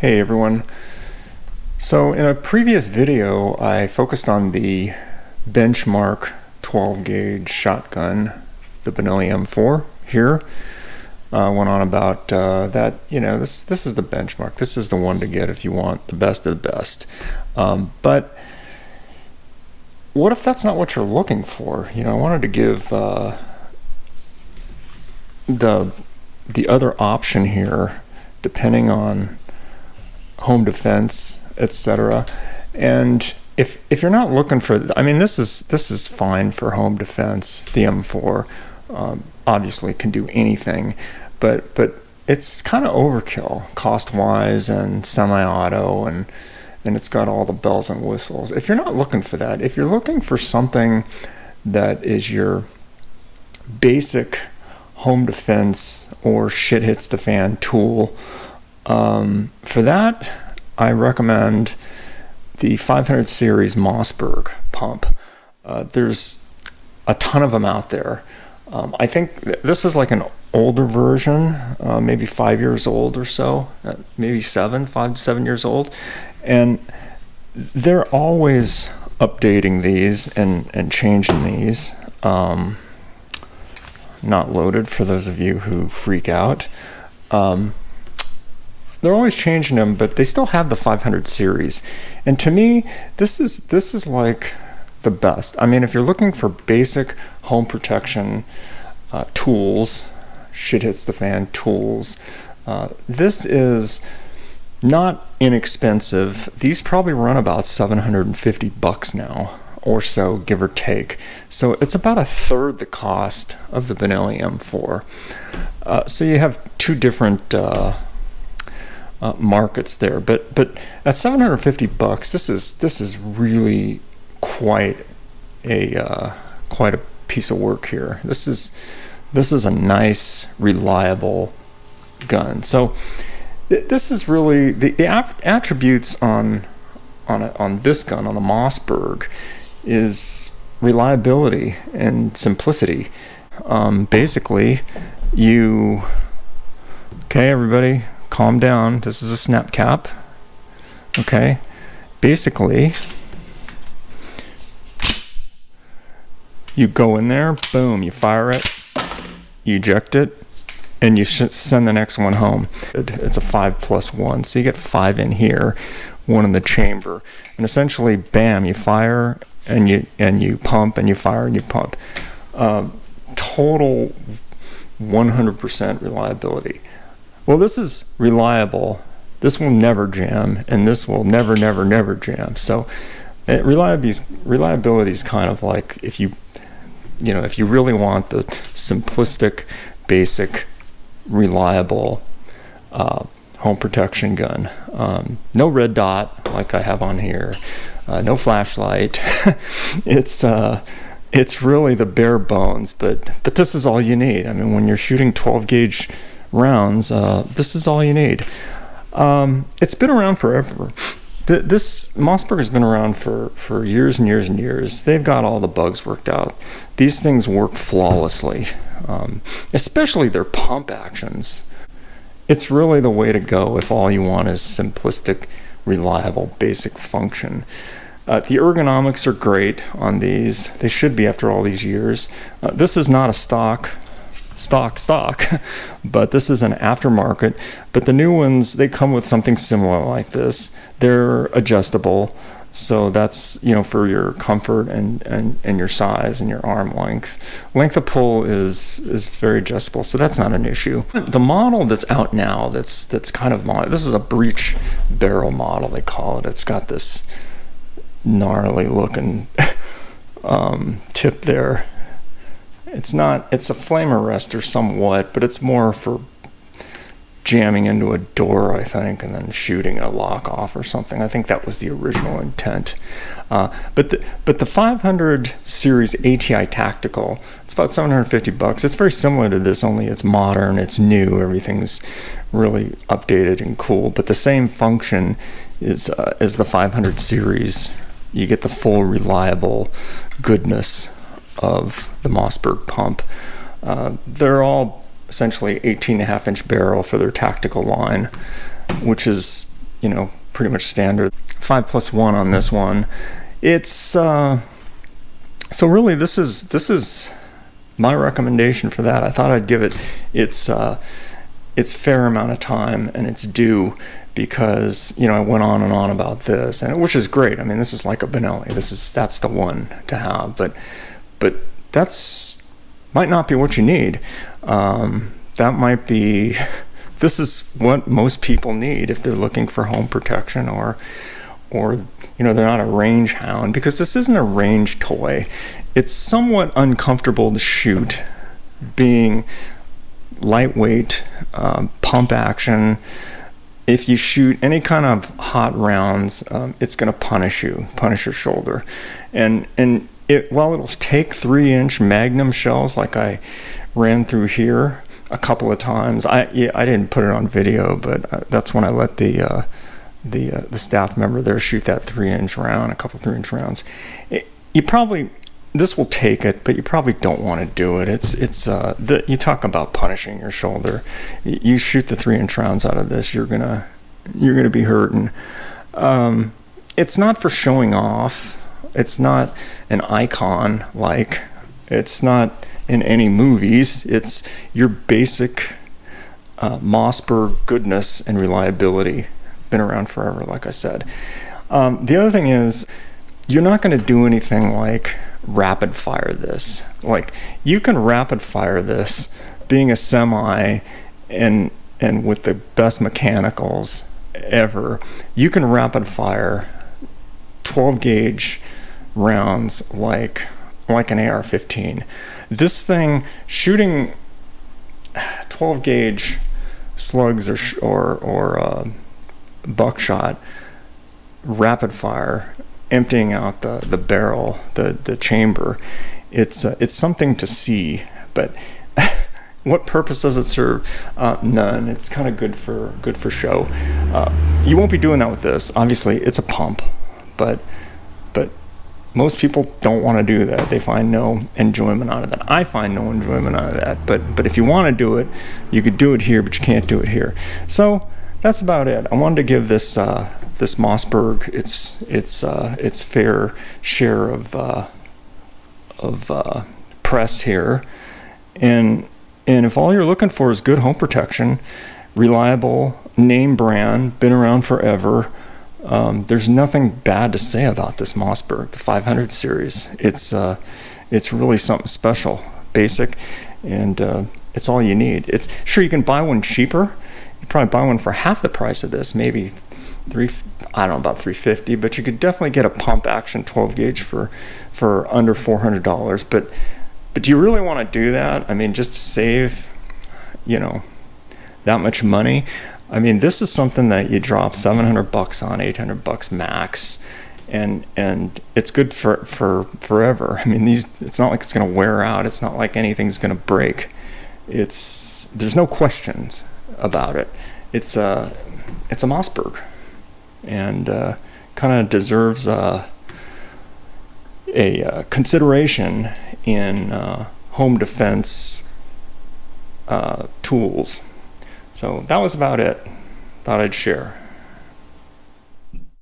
Hey everyone. So in a previous video I focused on the benchmark 12 gauge shotgun, the Benelli M4 here. Went on about that, this is the benchmark. This is the one to get if you want the best of the best. But what if that's not what you're looking for? I wanted to give the other option here, depending on home defense, etc. And if you're not looking for, this is fine for home defense. The M4 obviously can do anything, but it's kind of overkill cost-wise and semi-auto, and it's got all the bells and whistles. If you're not looking for that, if you're looking for something that is your basic home defense or shit hits the fan tool, for that, I recommend the 500 series Mossberg pump. There's a ton of them out there. I think this is like an older version, maybe 5 years old or so, maybe 5 to 7 years old. And they're always updating these and changing these. Not loaded for those of you who freak out. They're always changing them, but they still have the 500 series. And to me, this is like the best. If you're looking for basic home protection tools, shit hits the fan tools, this is not inexpensive. These probably run about $750 now or so, give or take. So it's about a third the cost of the Benelli M4. So you have two different markets there, but at $750, this is really quite a piece of work here. This is a nice, reliable gun. So this is really the attributes on this gun, on the Mossberg, is reliability and simplicity. Basically, okay, everybody, calm down. This is a snap cap. Okay. Basically, you go in there, boom, you fire it, you eject it, and you send the next one home. It's a 5+1, so you get 5 in here, 1 in the chamber, and essentially, bam, you fire and you pump, and you fire and you pump. Total 100% reliability. Well, this is reliable. This will never jam, and this will never jam. So reliability is kind of like if you really want the simplistic, basic, reliable home protection gun. No red dot like I have on here. No flashlight. It's really the bare bones, but this is all you need. When you're shooting 12 gauge rounds, this is all you need. It's been around forever. This Mossberg has been around for years and years and years. They've got all the bugs worked out. These things work flawlessly, especially their pump actions. It's really the way to go if all you want is simplistic, reliable, basic function. The ergonomics are great on these. They should be after all these years. This is not a stock, but this is an aftermarket. But the new ones, they come with something similar like this. They're adjustable, so that's for your comfort and your size and your arm length. Length of pull is very adjustable, so that's not an issue. The model that's out now, that's kind of this is a breech barrel model, they call it. It's got this gnarly looking tip there. It's a flame arrestor somewhat, but it's more for jamming into a door, I think, and then shooting a lock off or something. I think that was the original intent. But the 500 series ATI Tactical, it's about $750. It's very similar to this, only it's modern, it's new, everything's really updated and cool. But the same function is as the 500 series. You get the full reliable goodness of the Mossberg pump. They're all essentially 18.5-inch barrel for their tactical line, which is pretty much standard. 5+1 on this one. It's so really this is my recommendation for that. I thought I'd give it its fair amount of time and its due, because I went on and on about this, and which is great. I mean, this is like a Benelli. That's the one to have, but that's might not be what you need. That might be. This is what most people need if they're looking for home protection, or they're not a range hound, because this isn't a range toy. It's somewhat uncomfortable to shoot, being lightweight, pump action. If you shoot any kind of hot rounds, it's going to punish your shoulder. And while it'll take 3-inch Magnum shells, like I ran through here a couple of times. I didn't put it on video, but that's when I let the staff member there shoot that 3-inch round, a couple 3-inch rounds. This will take it, but you probably don't want to do it. You talk about punishing your shoulder. You shoot the 3-inch rounds out of this, you're gonna be hurting. It's not for showing off. It's not an icon, like it's not in any movies. It's your basic Mossberg goodness and reliability. Been around forever, like I said. The other thing is, you're not going to do anything like rapid fire this. Like, you can rapid fire this being a semi and with the best mechanicals ever. You can rapid fire 12 gauge rounds like an AR-15. This thing, shooting 12 gauge slugs or buckshot rapid fire, emptying out the barrel, the chamber, it's something to see, but what purpose does it serve? None. It's kind of good for show. You won't be doing that with this. Obviously, it's a pump, but most people don't want to do that. They find no enjoyment out of that. I find no enjoyment out of that. But if you want to do it, you could do it here, but you can't do it here. So that's about it. I wanted to give this Mossberg its fair share of press here, and if all you're looking for is good home protection, reliable, name brand, been around forever, there's nothing bad to say about this Mossberg, the 500 series. It's really something special, basic, and it's all you need. It's sure you can buy one cheaper. You probably buy one for half the price of this, maybe about $350, but you could definitely get a pump action 12 gauge for under $400. But do you really want to do that? I mean, just to save, that much money? I mean, this is something that you drop $700 on, $800 max, and it's good for forever. I mean, it's not like it's going to wear out. It's not like anything's going to break. There's no questions about it. It's a Mossberg, and kind of deserves a consideration in home defense tools. So that was about it. Thought I'd share.